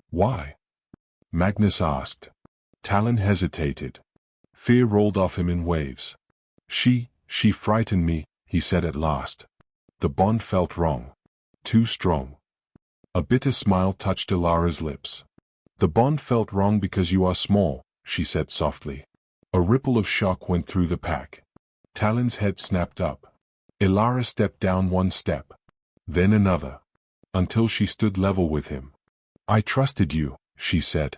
"Why?" Magnus asked. Talon hesitated. Fear rolled off him in waves. She frightened me," he said at last. The bond felt wrong. Too strong. A bitter smile touched Elara's lips. "The bond felt wrong because you are small," she said softly. A ripple of shock went through the pack. Talon's head snapped up. Elara stepped down one step. Then another. Until she stood level with him. "I trusted you," she said.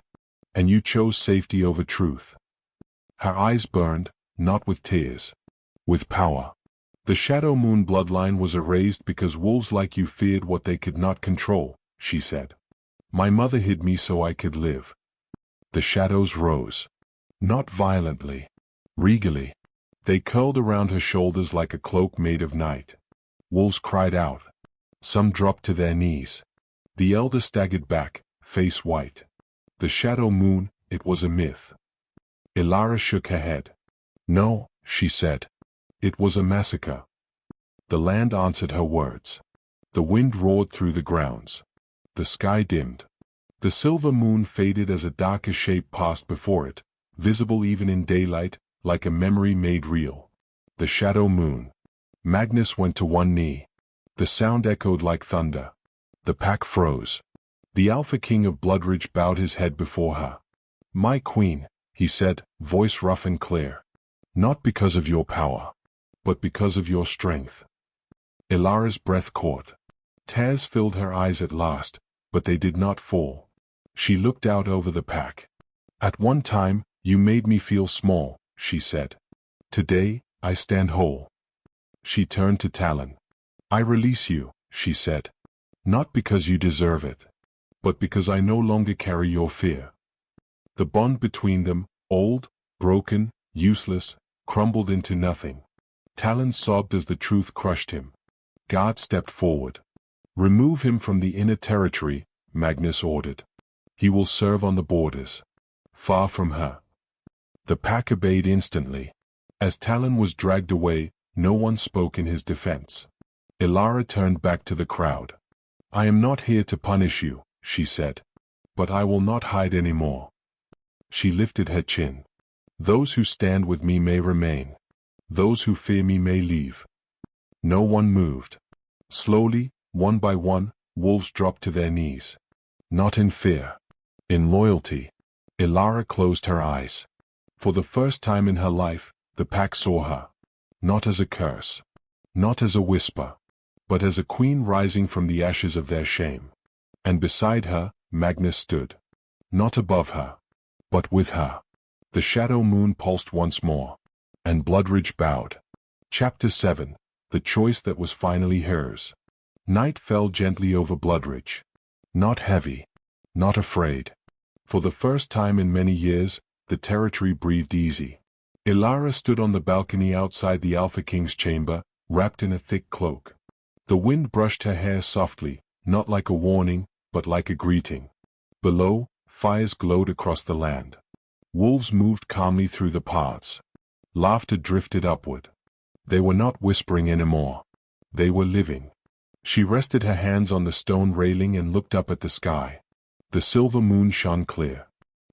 "And you chose safety over truth." Her eyes burned, not with tears. With power. "The Shadow Moon bloodline was erased because wolves like you feared what they could not control," she said. "My mother hid me so I could live." The shadows rose. Not violently. Regally. They curled around her shoulders like a cloak made of night. Wolves cried out. Some dropped to their knees. The elder staggered back, face white. The Shadow Moon, it was a myth. Elara shook her head. "No," she said. "It was a massacre." The land answered her words. The wind roared through the grounds. The sky dimmed. The silver moon faded as a darker shape passed before it, visible even in daylight, like a memory made real. The Shadow Moon. Magnus went to one knee. The sound echoed like thunder. The pack froze. The Alpha King of Bloodridge bowed his head before her. "My queen," he said, voice rough and clear. "Not because of your power, but because of your strength." Elara's breath caught. Tears filled her eyes at last, but they did not fall. She looked out over the pack. At one time, you made me feel small, she said. Today, I stand whole. She turned to Talon. I release you, she said. Not because you deserve it, but because I no longer carry your fear. The bond between them, old, broken, useless, crumbled into nothing. Talon sobbed as the truth crushed him. Guard stepped forward. Remove him from the inner territory, Magnus ordered. He will serve on the borders. Far from her. The pack obeyed instantly. As Talon was dragged away, no one spoke in his defense. Elara turned back to the crowd. I am not here to punish you, she said. But I will not hide anymore. She lifted her chin. Those who stand with me may remain. Those who fear me may leave. No one moved. Slowly, one by one, wolves dropped to their knees. Not in fear. In loyalty. Elara closed her eyes. For the first time in her life, the pack saw her. Not as a curse. Not as a whisper. But as a queen rising from the ashes of their shame. And beside her, Magnus stood. Not above her. But with her. The shadow moon pulsed once more. And Bloodridge bowed. Chapter 7. The choice that was finally hers. Night fell gently over Bloodridge. Not heavy. Not afraid. For the first time in many years, the territory breathed easy. Elara stood on the balcony outside the Alpha King's chamber, wrapped in a thick cloak. The wind brushed her hair softly, not like a warning, but like a greeting. Below, fires glowed across the land. Wolves moved calmly through the paths. Laughter drifted upward. They were not whispering anymore. They were living. She rested her hands on the stone railing and looked up at the sky. The silver moon shone clear.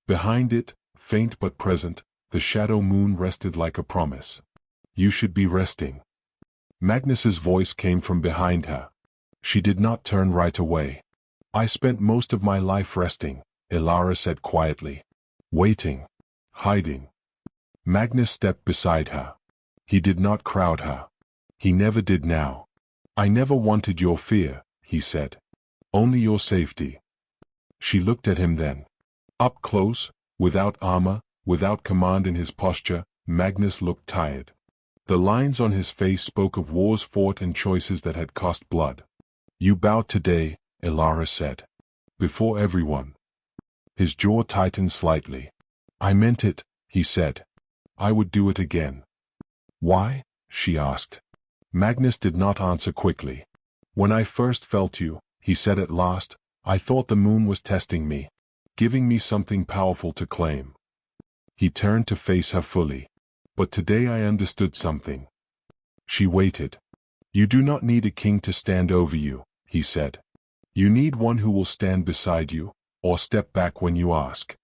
Behind it, faint but present, the shadow moon rested like a promise. You should be resting. Magnus's voice came from behind her. She did not turn right away. I spent most of my life resting, Elara said quietly. Waiting. Hiding. Magnus stepped beside her. He did not crowd her. He never did now. I never wanted your fear, he said. Only your safety. She looked at him then. Up close, without armor, without command in his posture, Magnus looked tired. The lines on his face spoke of wars fought and choices that had cost blood. You bowed today, Elara said. Before everyone. His jaw tightened slightly. I meant it, he said. I would do it again. Why? She asked. Magnus did not answer quickly. When I first felt you, he said at last, I thought the moon was testing me, giving me something powerful to claim. He turned to face her fully. But today I understood something. She waited. You do not need a king to stand over you, he said. You need one who will stand beside you, or step back when you ask.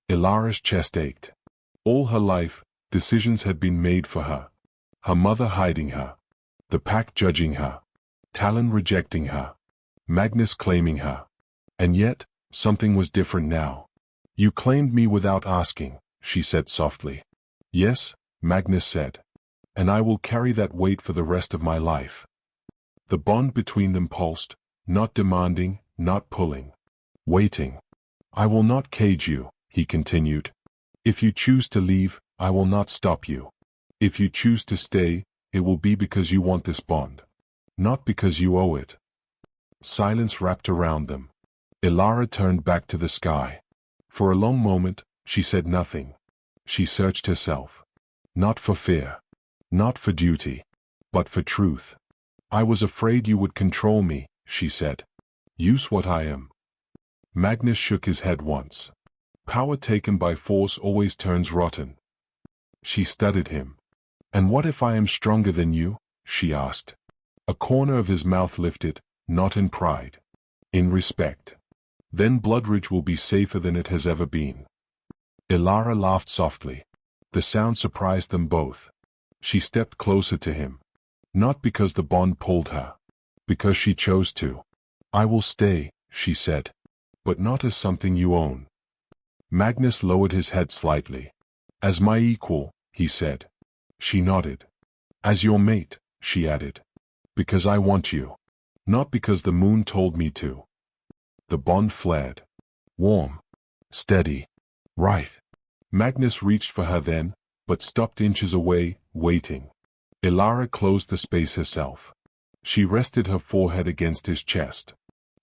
Elara's chest ached. All her life, decisions had been made for her. Her mother hiding her. The pack judging her. Talon rejecting her. Magnus claiming her. And yet, something was different now. You claimed me without asking, she said softly. Yes, Magnus said. And I will carry that weight for the rest of my life. The bond between them pulsed, not demanding, not pulling. Waiting. I will not cage you, he continued. If you choose to leave, I will not stop you. If you choose to stay, it will be because you want this bond. Not because you owe it. Silence wrapped around them. Elara turned back to the sky. For a long moment, she said nothing. She searched herself. Not for fear. Not for duty. But for truth. I was afraid you would control me, she said. Use what I am. Magnus shook his head once. Power taken by force always turns rotten. She studied him. And what if I am stronger than you? She asked. A corner of his mouth lifted, not in pride. In respect. Then Bloodridge will be safer than it has ever been. Elara laughed softly. The sound surprised them both. She stepped closer to him. Not because the bond pulled her. Because she chose to. I will stay, she said. But not as something you own. Magnus lowered his head slightly. As my equal, he said. She nodded. As your mate, she added. Because I want you. Not because the moon told me to. The bond flared. Warm. Steady. Right. Magnus reached for her then, but stopped inches away, waiting. Elara closed the space herself. She rested her forehead against his chest.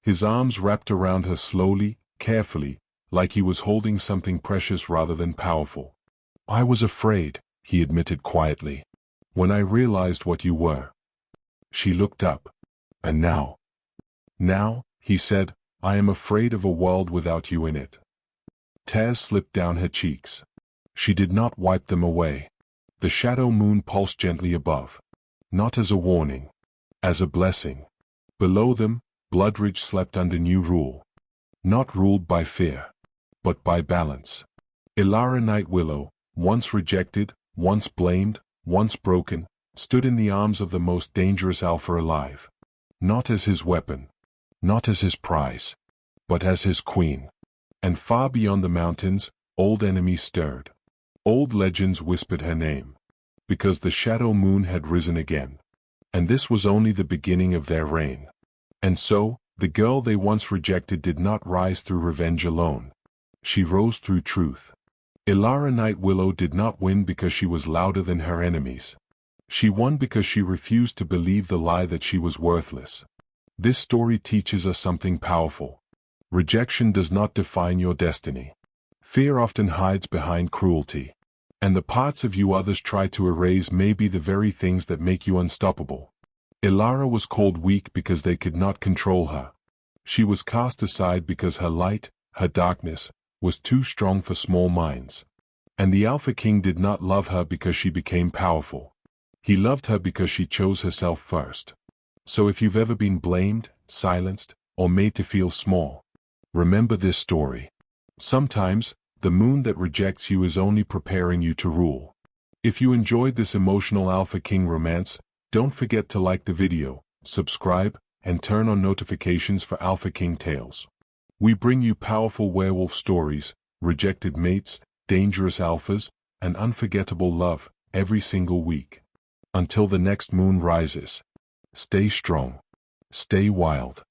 His arms wrapped around her slowly, carefully, like he was holding something precious rather than powerful. I was afraid, he admitted quietly, when I realized what you were. She looked up. And now? Now, he said, I am afraid of a world without you in it. Tears slipped down her cheeks. She did not wipe them away. The shadow moon pulsed gently above. Not as a warning. As a blessing. Below them, Bloodridge slept under new rule. Not ruled by fear. But by balance. Elara Nightwillow, once rejected, once blamed, once broken, stood in the arms of the most dangerous alpha alive. Not as his weapon. Not as his prize. But as his queen. And far beyond the mountains, old enemies stirred. Old legends whispered her name. Because the shadow moon had risen again. And this was only the beginning of their reign. And so, the girl they once rejected did not rise through revenge alone. She rose through truth. Elara Nightwillow did not win because she was louder than her enemies. She won because she refused to believe the lie that she was worthless. This story teaches us something powerful. Rejection does not define your destiny. Fear often hides behind cruelty. And the parts of you others try to erase may be the very things that make you unstoppable. Elara was called weak because they could not control her. She was cast aside because her light, her darkness, was too strong for small minds. And the Alpha King did not love her because she became powerful. He loved her because she chose herself first. So if you've ever been blamed, silenced, or made to feel small, remember this story. Sometimes, the moon that rejects you is only preparing you to rule. If you enjoyed this emotional Alpha King romance, don't forget to like the video, subscribe, and turn on notifications for Alpha King tales. We bring you powerful werewolf stories, rejected mates, dangerous alphas, and unforgettable love every single week. Until the next moon rises, stay strong, stay wild,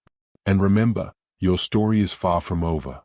and remember, your story is far from over.